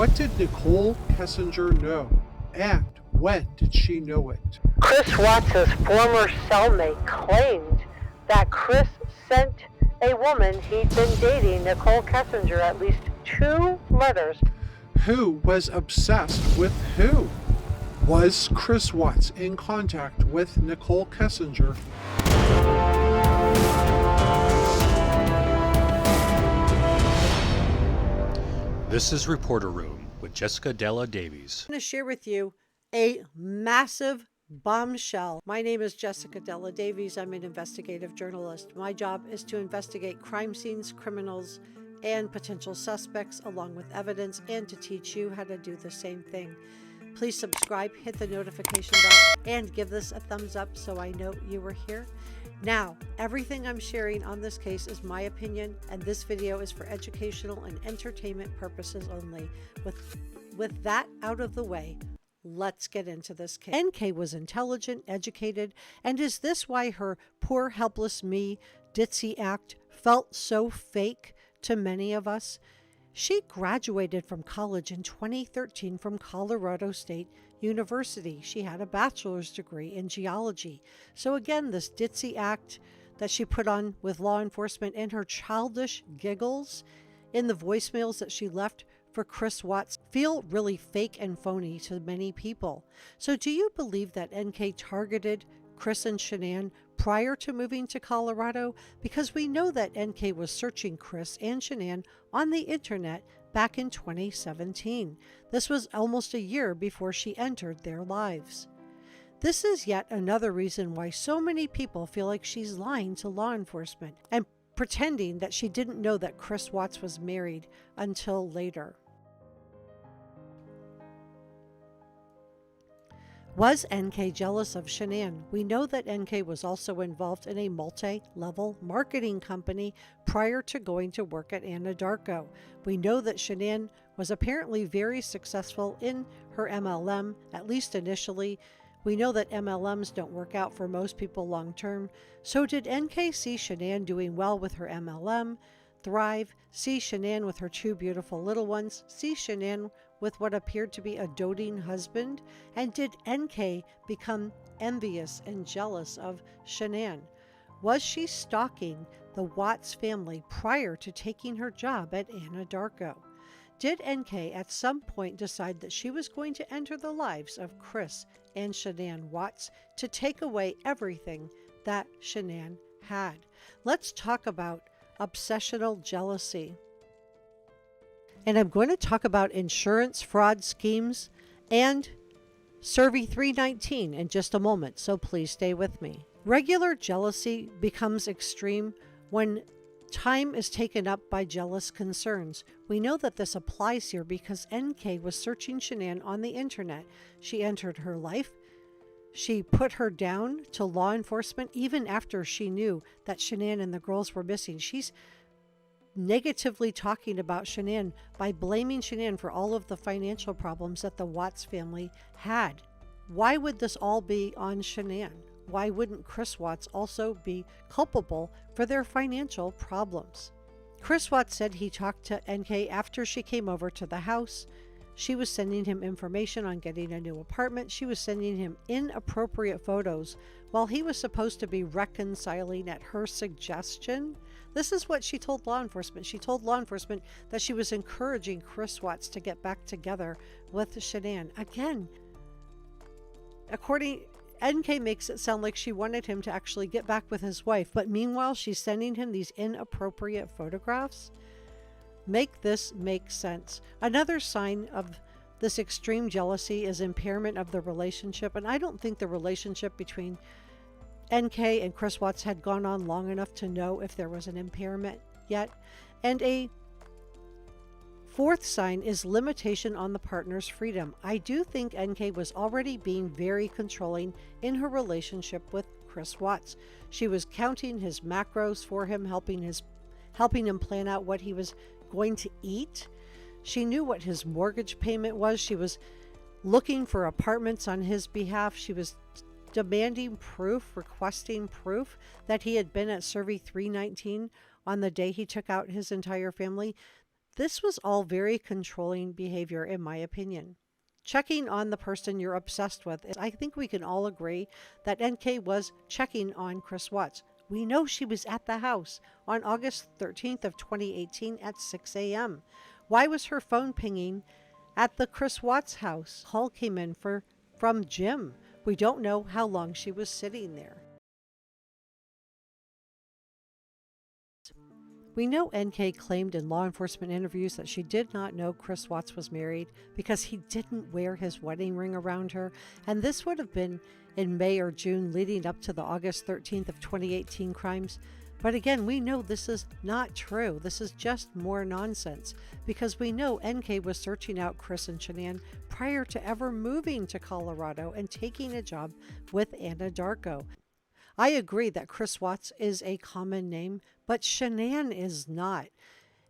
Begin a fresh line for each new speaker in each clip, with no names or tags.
What did Nichol Kessinger know? And when did she know it?
Chris Watts' former cellmate claimed that Chris sent a woman he'd been dating, Nichol Kessinger, at least 2 letters.
Who was obsessed with who? Was Chris Watts in contact with Nichol Kessinger?
This is Reporter Room with Jessica Della Davies.
I'm going to share with you a massive bombshell. My name is Jessica Della Davies. I'm an investigative journalist. My job is to investigate crime scenes, criminals, and potential suspects along with evidence, and to teach you how to do the same thing. Please subscribe, hit the notification bell, and give this a thumbs up so I know you were here. Now, everything I'm sharing on this case is my opinion, and this video is for educational and entertainment purposes only. With that out of the way, let's get into this case. NK was intelligent, educated, and is this why her poor helpless me ditzy act felt so fake to many of us? She graduated from college in 2013 from Colorado State University. She had a bachelor's degree in geology. So again, this ditzy act that she put on with law enforcement and her childish giggles in the voicemails that she left for Chris Watts feel really fake and phony to many people. So do you believe that NK targeted Chris and Shanann prior to moving to Colorado? Because we know that NK was searching Chris and Shanann on the internet back in 2017. This was almost a year before she entered their lives. This is yet another reason why so many people feel like she's lying to law enforcement and pretending that she didn't know that Chris Watts was married until later. Was NK jealous of Shanann? We know that NK was also involved in a multi-level marketing company prior to going to work at Anadarko. We know that Shanann was apparently very successful in her MLM, at least initially. We know that MLMs don't work out for most people long term. So did NK see Shanann doing well with her MLM, thrive, see Shanann with her 2 beautiful little ones, see Shanann with what appeared to be a doting husband? And did NK become envious and jealous of Shanann? Was she stalking the Watts family prior to taking her job at Anadarko? Did NK at some point decide that she was going to enter the lives of Chris and Shanann Watts to take away everything that Shanann had? Let's talk about obsessional jealousy. And I'm going to talk about insurance fraud schemes and Survey 319 in just a moment, so please stay with me. Regular jealousy becomes extreme when time is taken up by jealous concerns. We know that this applies here because NK was searching Shanann on the internet. She entered her life. She put her down to law enforcement even after she knew that Shanann and the girls were missing. She's negatively talking about Shanann by blaming Shanann for all of the financial problems that the Watts family had. Why would this all be on Shanann? Why wouldn't Chris Watts also be culpable for their financial problems? Chris Watts said he talked to NK after she came over to the house. She was sending him information on getting a new apartment. She was sending him inappropriate photos while he was supposed to be reconciling at her suggestion. This is what she told law enforcement. She told law enforcement that she was encouraging Chris Watts to get back together with Shanann. Again, NK makes it sound like she wanted him to actually get back with his wife, but meanwhile she's sending him these inappropriate photographs. Make this make sense. Another sign of this extreme jealousy is impairment of the relationship, and I don't think the relationship between NK and Chris Watts had gone on long enough to know if there was an impairment yet. And a fourth sign is limitation on the partner's freedom. I do think NK was already being very controlling in her relationship with Chris Watts. She was counting his macros for him, helping him plan out what he was going to eat. She knew what his mortgage payment was. She was looking for apartments on his behalf. She was demanding proof, requesting proof that he had been at Survey 319 on the day he took out his entire family. This was all very controlling behavior, in my opinion. Checking on the person you're obsessed with. I think we can all agree that NK was checking on Chris Watts. We know she was at the house on August 13th of 2018 at 6 a.m. Why was her phone pinging at the Chris Watts house? Call came in from Jim. We don't know how long she was sitting there. We know NK claimed in law enforcement interviews that she did not know Chris Watts was married because he didn't wear his wedding ring around her, and this would have been in May or June leading up to the August 13th of 2018 crimes. But again, we know this is not true. This is just more nonsense because we know NK was searching out Chris and Shanann prior to ever moving to Colorado and taking a job with Anadarko. I agree that Chris Watts is a common name, but Shanann is not.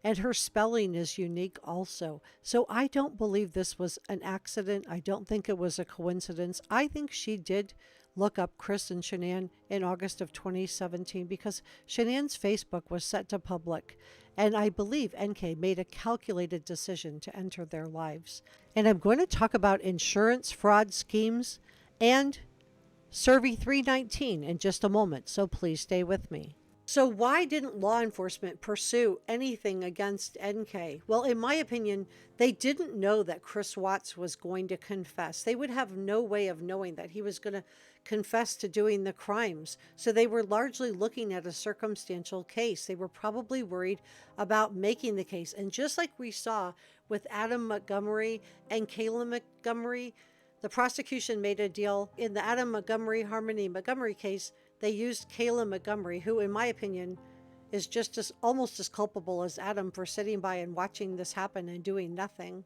And her spelling is unique also. So I don't believe this was an accident. I don't think it was a coincidence. I think she did look up Chris and Shanann in August of 2017 because Shanann's Facebook was set to public. And I believe NK made a calculated decision to enter their lives. And I'm going to talk about insurance fraud schemes and Survey 319 in just a moment, so please stay with me. So why didn't law enforcement pursue anything against NK? Well, in my opinion, they didn't know that Chris Watts was going to confess. They would have no way of knowing that he was going to confess to doing the crimes. So they were largely looking at a circumstantial case. They were probably worried about making the case. And just like we saw with Adam Montgomery and Kayla Montgomery, the prosecution made a deal in the Adam Montgomery, Harmony Montgomery case. They used Kayla Montgomery, who in my opinion is just almost as culpable as Adam for sitting by and watching this happen and doing nothing.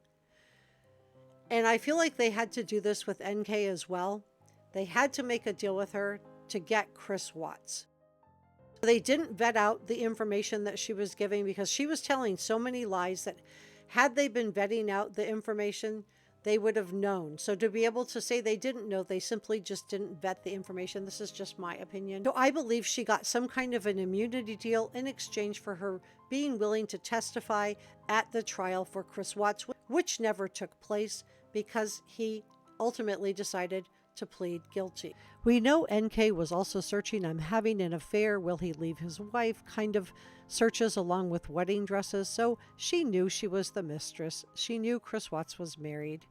And I feel like they had to do this with NK as well. They had to make a deal with her to get Chris Watts. They didn't vet out the information that she was giving because she was telling so many lies that had they been vetting out the information, they would have known. So to be able to say they didn't know, they simply just didn't vet the information. This is just my opinion. So I believe she got some kind of an immunity deal in exchange for her being willing to testify at the trial for Chris Watts, which never took place because he ultimately decided to plead guilty. We know NK was also searching, I'm having an affair, will he leave his wife, kind of searches along with wedding dresses. So she knew she was the mistress. She knew Chris Watts was married.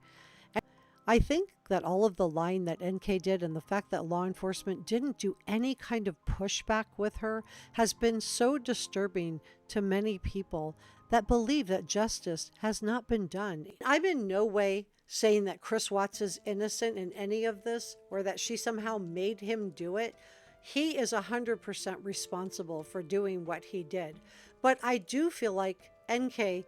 And I think that all of the lying that NK did and the fact that law enforcement didn't do any kind of pushback with her has been so disturbing to many people that believe that justice has not been done. I'm in no way saying that Chris Watts is innocent in any of this or that she somehow made him do it. He is 100% responsible for doing what he did. But I do feel like NK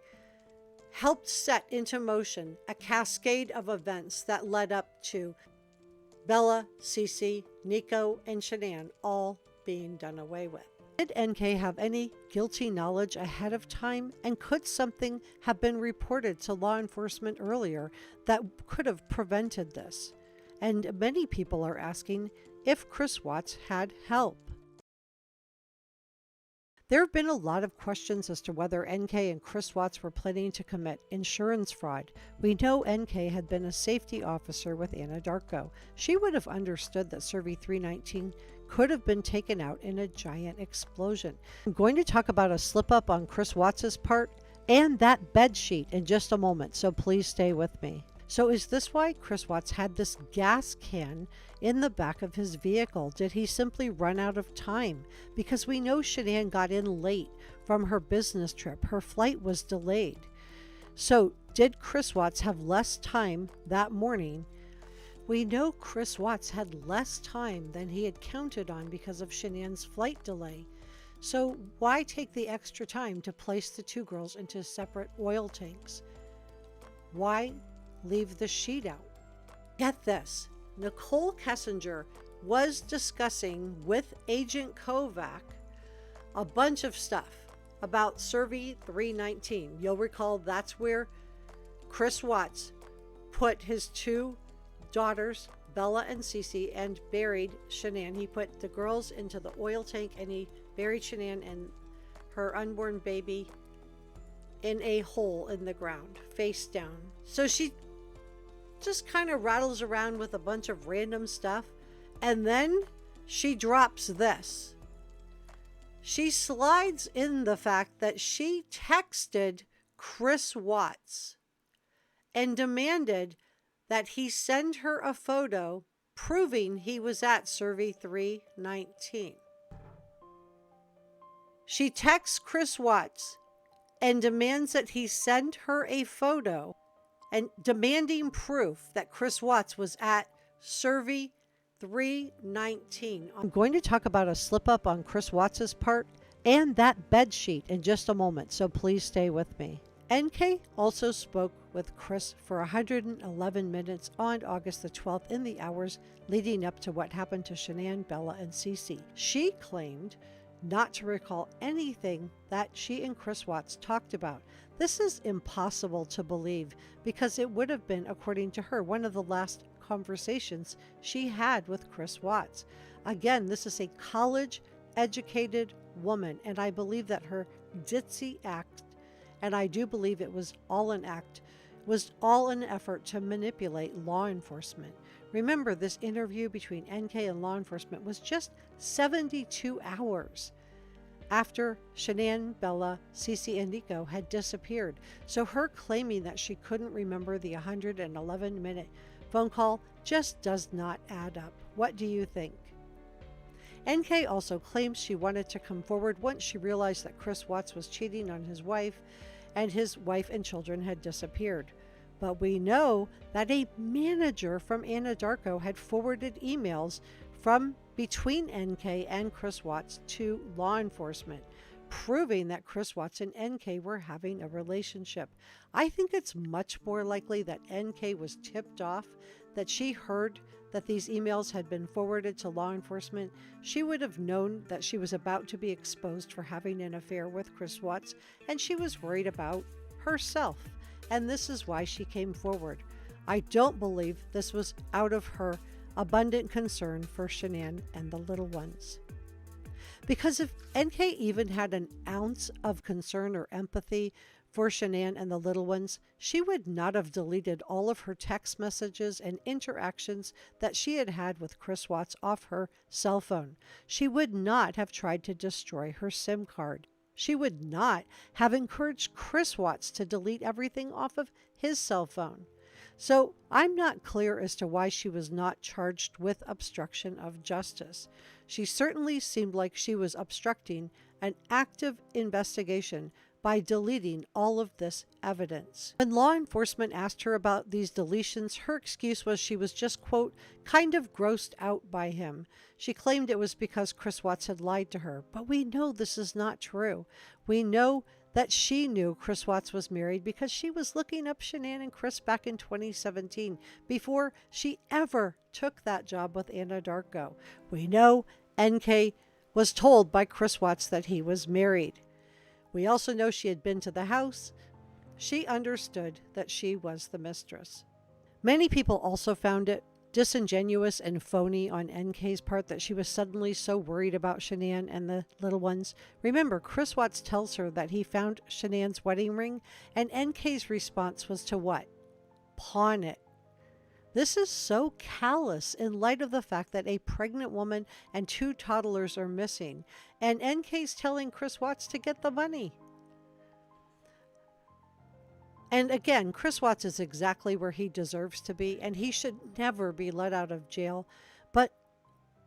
helped set into motion a cascade of events that led up to Bella, Cece, Nico, and Shanann all being done away with. Did NK have any guilty knowledge ahead of time? And could something have been reported to law enforcement earlier that could have prevented this? And many people are asking if Chris Watts had help. There have been a lot of questions as to whether NK and Chris Watts were planning to commit insurance fraud. We know NK had been a safety officer with Anadarko. She would have understood that Survey 319 could have been taken out in a giant explosion. I'm going to talk about a slip-up on Chris Watts' part and that bed sheet in just a moment, so please stay with me. So is this why Chris Watts had this gas can in the back of his vehicle? Did he simply run out of time? Because we know Shanann got in late from her business trip. Her flight was delayed. So did Chris Watts have less time that morning? We know Chris Watts had less time than he had counted on because of Shanann's flight delay. So why take the extra time to place the two girls into separate oil tanks? Why leave the sheet out? Get this, Nichol Kessinger was discussing with Agent Kovac a bunch of stuff about Survey 319. You'll recall that's where Chris Watts put his two daughters, Bella and Cece, and buried Shanann. He put the girls into the oil tank and he buried Shanann and her unborn baby in a hole in the ground, face down. So she just kind of rattles around with a bunch of random stuff, and then she drops this. She slides in the fact that she texted Chris Watts and demanded that he send her a photo proving he was at Survey 319. She texts Chris Watts and demands that he send her a photo and demanding proof that Chris Watts was at Survey 319. I'm going to talk about a slip up on Chris Watts's part and that bed sheet in just a moment, so please stay with me. NK also spoke with Chris for 111 minutes on August the 12th in the hours leading up to what happened to Shanann, Bella, and Cece. She claimed not to recall anything that she and Chris Watts talked about. This is impossible to believe because it would have been, according to her, one of the last conversations she had with Chris Watts. Again, this is a college-educated woman, and I believe that her ditzy act, and I do believe it was all an act, was all an effort to manipulate law enforcement. Remember, this interview between NK and law enforcement was just 72 hours after Shanann, Bella, Cece, and Nico had disappeared. So her claiming that she couldn't remember the 111-minute phone call just does not add up. What do you think? NK also claims she wanted to come forward once she realized that Chris Watts was cheating on his wife and his wife and children had disappeared. But we know that a manager from Anadarko had forwarded emails from between NK and Chris Watts to law enforcement, proving that Chris Watts and NK were having a relationship. I think it's much more likely that NK was tipped off, that she heard that these emails had been forwarded to law enforcement. She would have known that she was about to be exposed for having an affair with Chris Watts, and she was worried about herself. And this is why she came forward. I don't believe this was out of her abundant concern for Shanann and the little ones. Because if NK even had an ounce of concern or empathy for Shanann and the little ones, she would not have deleted all of her text messages and interactions that she had had with Chris Watts off her cell phone. She would not have tried to destroy her SIM card. She would not have encouraged Chris Watts to delete everything off of his cell phone. So I'm not clear as to why she was not charged with obstruction of justice. She certainly seemed like she was obstructing an active investigation by deleting all of this evidence. When law enforcement asked her about these deletions, her excuse was she was just, quote, kind of grossed out by him. She claimed it was because Chris Watts had lied to her, but we know this is not true. We know that she knew Chris Watts was married because she was looking up Shanann and Chris back in 2017 before she ever took that job with Anadarko. We know NK was told by Chris Watts that he was married. We also know she had been to the house. She understood that she was the mistress. Many people also found it disingenuous and phony on NK's part that she was suddenly so worried about Shanann and the little ones. Remember, Chris Watts tells her that he found Shanann's wedding ring, and NK's response was to what? Pawn it. This is so callous in light of the fact that a pregnant woman and 2 toddlers are missing, and NK's telling Chris Watts to get the money. And again, Chris Watts is exactly where he deserves to be, and he should never be let out of jail. But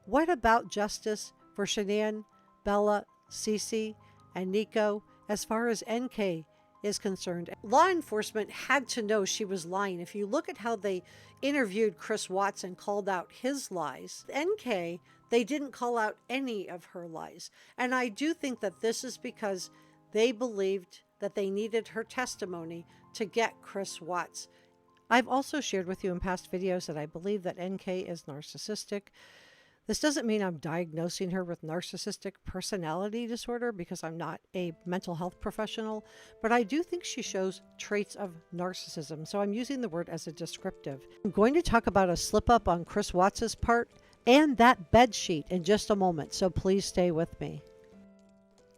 what about justice for Shanann, Bella, Cece, and Nico as far as NK is concerned? Law enforcement had to know she was lying. If you look at how they interviewed Chris Watts and called out his lies, NK, they didn't call out any of her lies. And I do think that this is because they believed that they needed her testimony to get Chris Watts. I've also shared with you in past videos that I believe that NK is narcissistic. This doesn't mean I'm diagnosing her with narcissistic personality disorder because I'm not a mental health professional, but I do think she shows traits of narcissism, so I'm using the word as a descriptive. I'm going to talk about a slip up on Chris Watts's part and that bed sheet in just a moment, so please stay with me.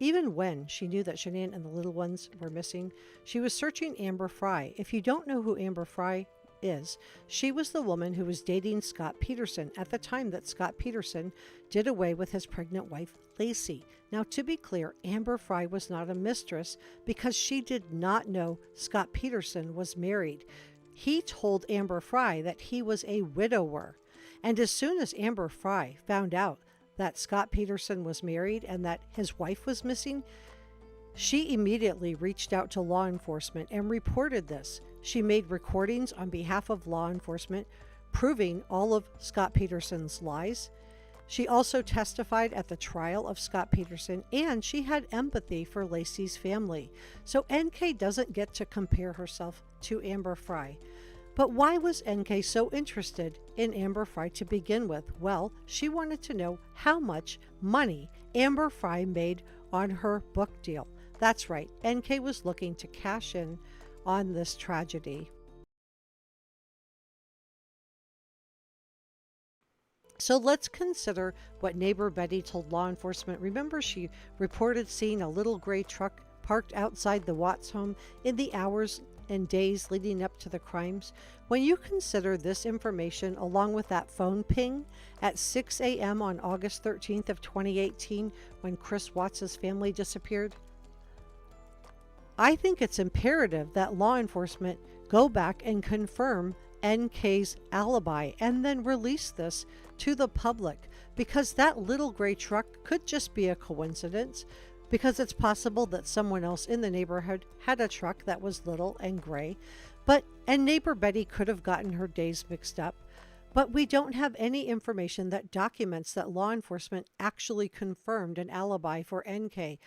Even when she knew that Shanann and the little ones were missing, she was searching Amber Fry. If you don't know who Amber Fry is, she was the woman who was dating Scott Peterson at the time that Scott Peterson did away with his pregnant wife, Lacey. Now, to be clear, Amber Fry was not a mistress because she did not know Scott Peterson was married. He told Amber Fry that he was a widower. And as soon as Amber Fry found out that Scott Peterson was married and that his wife was missing, she immediately reached out to law enforcement and reported this. She made recordings on behalf of law enforcement, proving all of Scott Peterson's lies. She also testified at the trial of Scott Peterson, and she had empathy for Lacey's family. So NK doesn't get to compare herself to Amber Fry. But why was NK so interested in Amber Fry to begin with? Well, she wanted to know how much money Amber Fry made on her book deal. That's right, NK was looking to cash in on this tragedy. So let's consider what neighbor Betty told law enforcement. Remember, she reported seeing a little gray truck parked outside the Watts home in the hours and days leading up to the crimes. When you consider this information along with that phone ping at 6 a.m. on August 13th of 2018 when Chris Watts' family disappeared, I think it's imperative that law enforcement go back and confirm NK's alibi and then release this to the public, because that little gray truck could just be a coincidence, because it's possible that someone else in the neighborhood had a truck that was little and gray, and neighbor Betty could have gotten her days mixed up. But we don't have any information that documents that law enforcement actually confirmed an alibi for NK.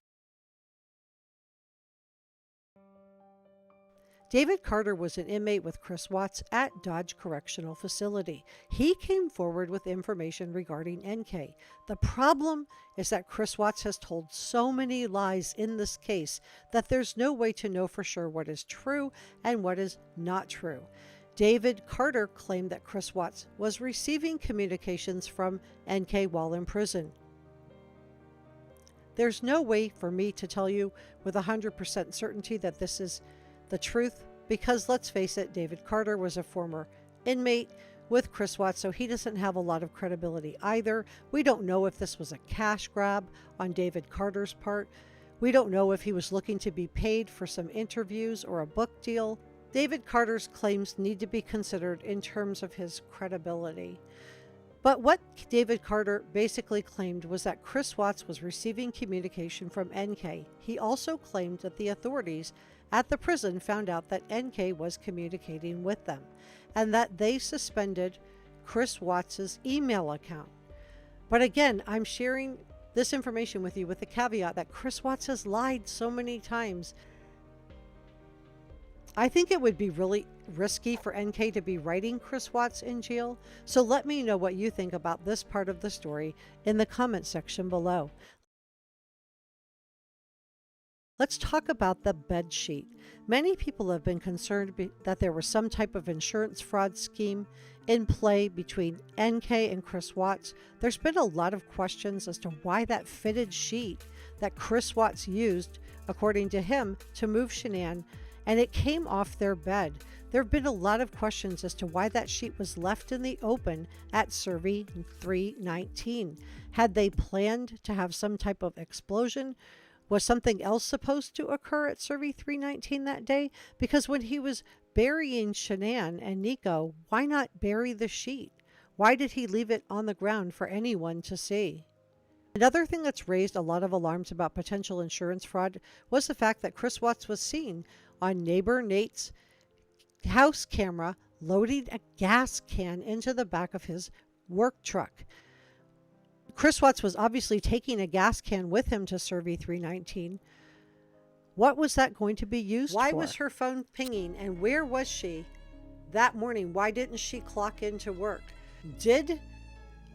David Carter was an inmate with Chris Watts at Dodge Correctional Facility. He came forward with information regarding NK. The problem is that Chris Watts has told so many lies in this case that there's no way to know for sure what is true and what is not true. David Carter claimed that Chris Watts was receiving communications from NK while in prison. There's no way for me to tell you with 100% certainty that this is the truth, because let's face it, David Carter was a former inmate with Chris Watts, so he doesn't have a lot of credibility either. We don't know if this was a cash grab on David Carter's part. We don't know if he was looking to be paid for some interviews or a book deal. David Carter's claims need to be considered in terms of his credibility. But what David Carter basically claimed was that Chris Watts was receiving communication from NK. He also claimed that the authorities at the prison found out that NK was communicating with them and that they suspended Chris Watts' email account. But again, I'm sharing this information with you with the caveat that Chris Watts has lied so many times. I think it would be really risky for NK to be writing Chris Watts in jail. So let me know what you think about this part of the story in the comment section below. Let's talk about the bed sheet. Many people have been concerned that there was some type of insurance fraud scheme in play between NK and Chris Watts. There's been a lot of questions as to why that fitted sheet that Chris Watts used, according to him, to move Shanann, and it came off their bed. There have been a lot of questions as to why that sheet was left in the open at Survey 319. Had they planned to have some type of explosion? Was something else supposed to occur at Survey 319 that day? Because when he was burying Shanann and Nico, why not bury the sheet? Why did he leave it on the ground for anyone to see? Another thing that's raised a lot of alarms about potential insurance fraud was the fact that Chris Watts was seen on neighbor Nate's house camera loading a gas can into the back of his work truck. Chris Watts was obviously taking a gas can with him to Survey 319. What was that going to be used for? Why was her phone pinging, and where was she that morning? Why didn't she clock into work? Did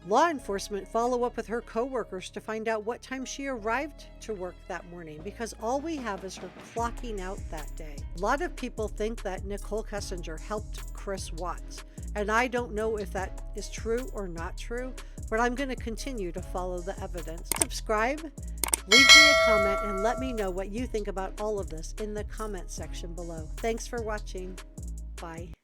law enforcement follow up with her coworkers to find out what time she arrived to work that morning? Because all we have is her clocking out that day. A lot of people think that Nichol Kessinger helped Chris Watts, and I don't know if that is true or not true, but I'm going to continue to follow the evidence. Subscribe, leave me a comment, and let me know what you think about all of this in the comment section below. Thanks for watching. Bye.